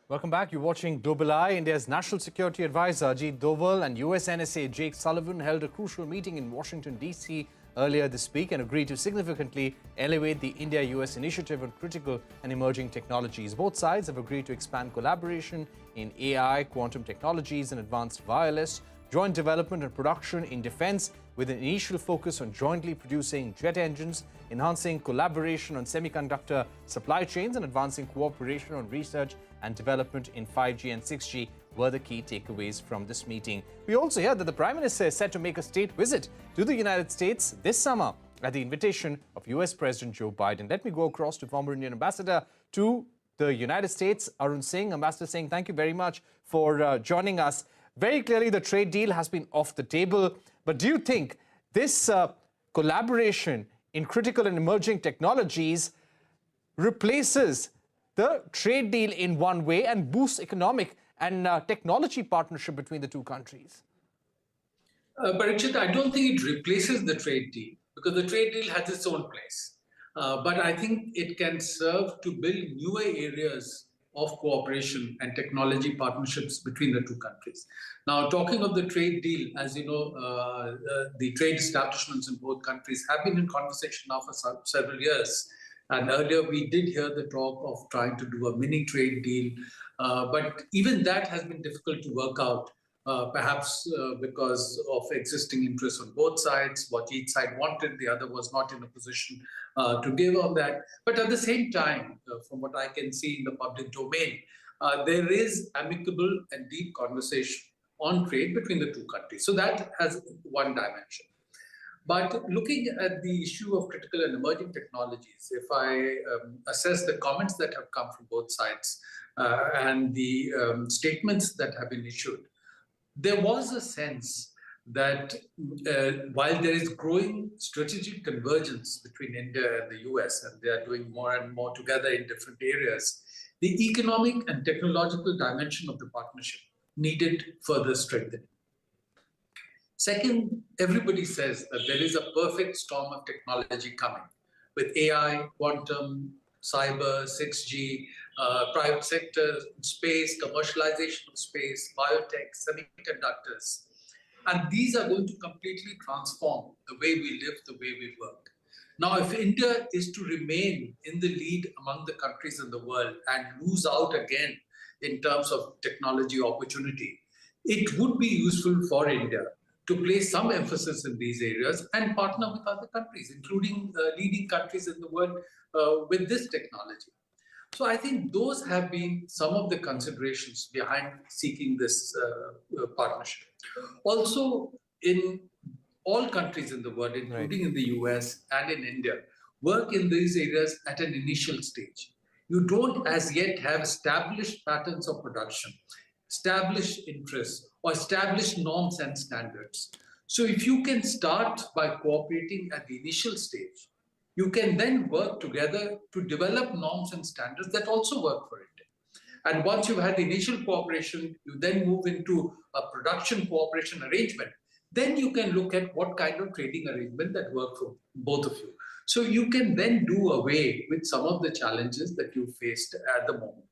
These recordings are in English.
Welcome back. You're watching Global Eye. India's National Security Advisor Ajit Doval and US NSA Jake Sullivan held a crucial meeting in Washington, D.C. earlier this week and agreed to significantly elevate the India-U.S. initiative on critical and emerging technologies. Both sides have agreed to expand collaboration in AI, quantum technologies, and advanced wireless, joint development and production in defense, with an initial focus on jointly producing jet engines, enhancing collaboration on semiconductor supply chains, and advancing cooperation on research and development in 5G and 6G were the key takeaways from this meeting. We also hear that the Prime Minister is set to make a state visit to the United States this summer at the invitation of US President Joe Biden. Let me go across to former Indian Ambassador to the United States, Arun Singh. Ambassador Singh, thank you very much for joining us. Very clearly, the trade deal has been off the table. But do you think this collaboration in critical and emerging technologies replaces the trade deal in one way and boosts economic and technology partnership between the two countries? Parikshit, I don't think it replaces the trade deal because the trade deal has its own place. But I think it can serve to build newer areas of cooperation and technology partnerships between the two countries. Now, talking of the trade deal, as you know, the trade establishments in both countries have been in conversation now for several years. And earlier, we did hear the talk of trying to do a mini trade deal. But even that has been difficult to work out, perhaps because of existing interests on both sides. What each side wanted, the other was not in a position to give on that. But at the same time, from what I can see in the public domain, there is amicable and deep conversation on trade between the two countries. So that has one dimension. But looking at the issue of critical and emerging technologies, if I assess the comments that have come from both sides and the statements that have been issued, there was a sense that while there is growing strategic convergence between India and the US, and they are doing more and more together in different areas, the economic and technological dimension of the partnership needed further strengthening. Second, everybody says that there is a perfect storm of technology coming with AI, quantum, cyber, 6G, private sector, space, commercialization of space, biotech, semiconductors. And these are going to completely transform the way we live, the way we work. Now, if India is to remain in the lead among the countries in the world and lose out again in terms of technology opportunity, it would be useful for India to place some emphasis in these areas and partner with other countries, including leading countries in the world with this technology. So I think those have been some of the considerations behind seeking this partnership. Also, in all countries in the world, including in the US and in India, work in these areas at an initial stage. You don't as yet have established patterns of production, established interests, or established norms and standards. So if you can start by cooperating at the initial stage, you can then work together to develop norms and standards that also work for India. And once you've had the initial cooperation, you then move into a production cooperation arrangement. Then you can look at what kind of trading arrangement that work for both of you. So you can then do away with some of the challenges that you faced at the moment.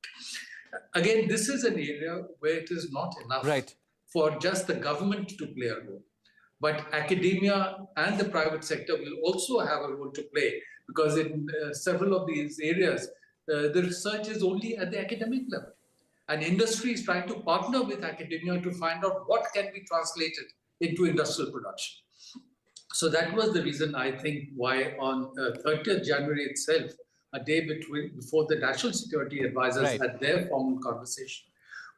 Again, this is an area where it is not enough for just the government to play a role. But academia and the private sector will also have a role to play, because in several of these areas, the research is only at the academic level. And industry is trying to partner with academia to find out what can be translated into industrial production. So that was the reason, I think, why on 30th January itself, a day before the National Security Advisors had their formal conversation,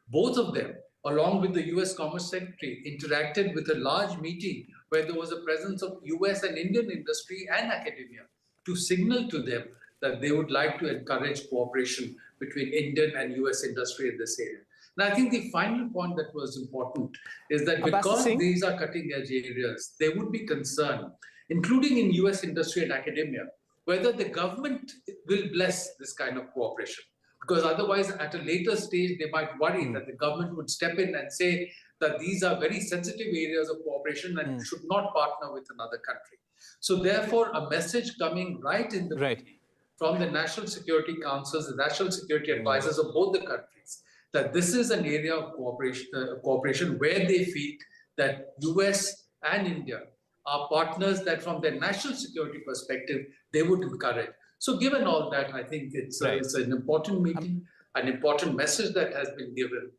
both of them, along with the US Commerce Secretary, interacted with a large meeting where there was a presence of US and Indian industry and academia to signal to them that they would like to encourage cooperation between Indian and US industry in this area. And I think the final point that was important is that because these are cutting-edge areas, there would be concern, including in US industry and academia, whether the government will bless this kind of cooperation. Because otherwise, at a later stage, they might worry that the government would step in and say that these are very sensitive areas of cooperation and should not partner with another country. So therefore, a message coming right in the beginning from the National Security Councils, the National Security Advisors of both the countries, that this is an area of cooperation where they feel that US and India are partners that from their national security perspective, they would encourage. So given all that, I think it's an important meeting, an important message that has been given.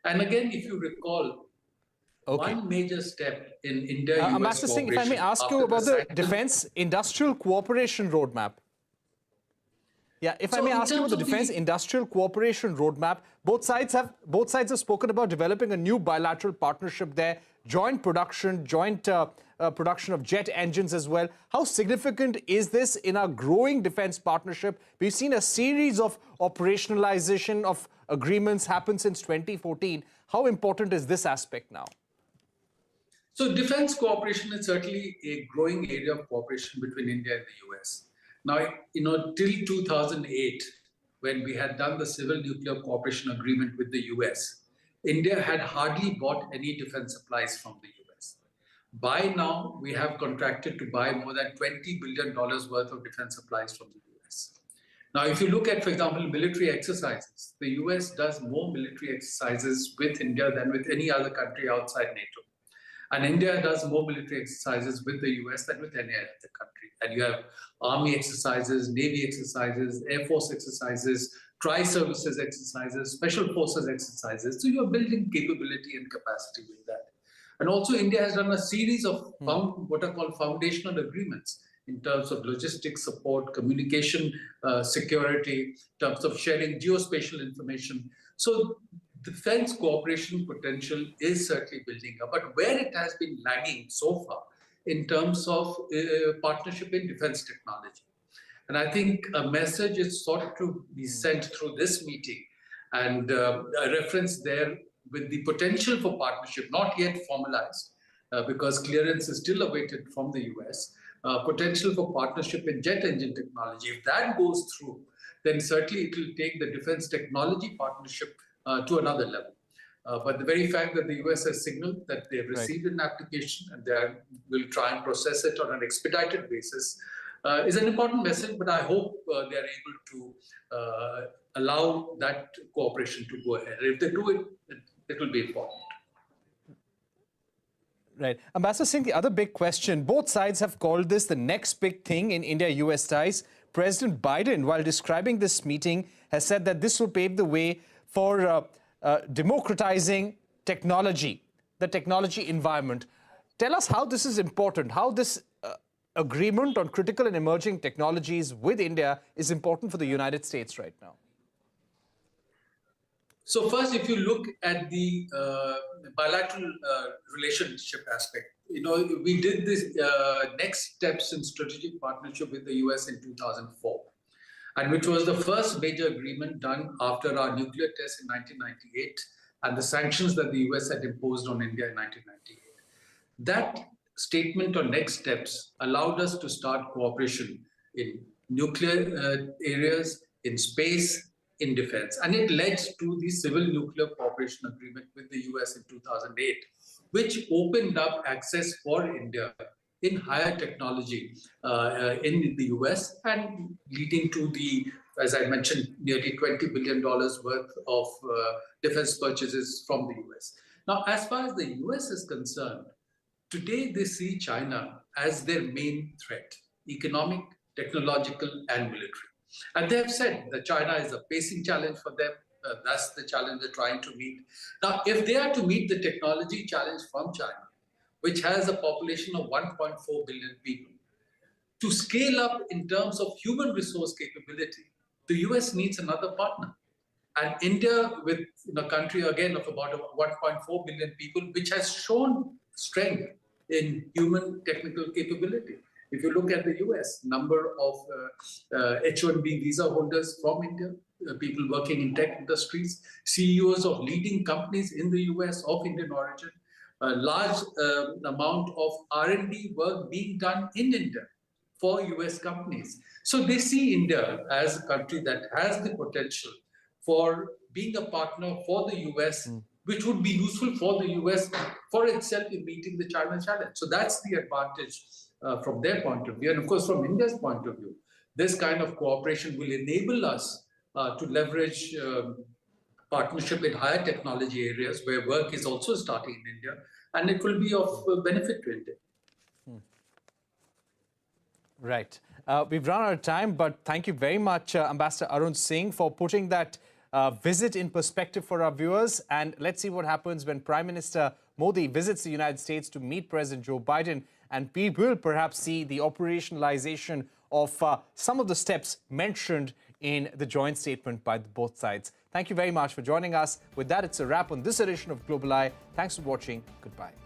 And again, if you recall, one major step in India-U.S. Ambassador Singh, if I may ask you about the Defence Industrial Cooperation Roadmap. Yeah, if I may ask you about the Defence Industrial Cooperation Roadmap, both sides have spoken about developing a new bilateral partnership there, joint production, production of jet engines as well. How significant is this in our growing defence partnership? We've seen a series of operationalization of agreements happen since 2014. How important is this aspect now? So defense cooperation is certainly a growing area of cooperation between India and the US. Now, till 2008, when we had done the civil nuclear cooperation agreement with the US, India had hardly bought any defense supplies from the US. By now, we have contracted to buy more than $20 billion worth of defense supplies from the US. Now, if you look at, for example, military exercises, the US does more military exercises with India than with any other country outside NATO. And India does more military exercises with the US than with any other country. And you have army exercises, navy exercises, air force exercises, tri-services exercises, special forces exercises. So you're building capability and capacity with that. And also India has done a series of what are called foundational agreements in terms of logistics support, communication security, in terms of sharing geospatial information. So defense cooperation potential is certainly building up, but where it has been lagging so far in terms of partnership in defense technology. And I think a message is sought to be sent through this meeting, and a reference there with the potential for partnership, not yet formalized, because clearance is still awaited from the US, potential for partnership in jet engine technology. If that goes through, then certainly it will take the defense technology partnership to another level. But the very fact that the US has signaled that they have received an application and they will try and process it on an expedited basis is an important message, but I hope they are able to allow that cooperation to go ahead. If they do it, it will be important. Right. Ambassador Singh, the other big question, both sides have called this the next big thing in India-US ties. President Biden, while describing this meeting, has said that this will pave the way for democratizing technology, the technology environment. Tell us how this is important, how this agreement on critical and emerging technologies with India is important for the United States right now. So first, if you look at the bilateral relationship aspect, we did this next steps in strategic partnership with the US in 2004. And which was the first major agreement done after our nuclear test in 1998 and the sanctions that the US had imposed on India in 1998. That statement on next steps allowed us to start cooperation in nuclear areas, in space, in defense. And it led to the Civil Nuclear Cooperation Agreement with the US in 2008, which opened up access for India in higher technology in the US and leading to the, as I mentioned, nearly $20 billion worth of defense purchases from the US. Now, as far as the US is concerned, today they see China as their main threat, economic, technological, and military. And they have said that China is a pacing challenge for them. That's the challenge they're trying to meet. Now, if they are to meet the technology challenge from China, which has a population of 1.4 billion people, to scale up in terms of human resource capability, the US needs another partner. And India, with a country, again, of about 1.4 billion people, which has shown strength in human technical capability. If you look at the US, number of H-1B visa holders from India, people working in tech industries, CEOs of leading companies in the US of Indian origin, a large amount of R&D work being done in India for US companies. So they see India as a country that has the potential for being a partner for the US, which would be useful for the US for itself in meeting the China challenge. So that's the advantage from their point of view. And of course, from India's point of view, this kind of cooperation will enable us to leverage partnership in higher technology areas where work is also starting in India, and it will be of benefit to India. Right. We've run out of time, but thank you very much, Ambassador Arun Singh, for putting that visit in perspective for our viewers. And let's see what happens when Prime Minister Modi visits the United States to meet President Joe Biden. And we will perhaps see the operationalization of some of the steps mentioned in the joint statement by both sides. Thank you very much for joining us. With that, it's a wrap on this edition of Global Eye. Thanks for watching. Goodbye.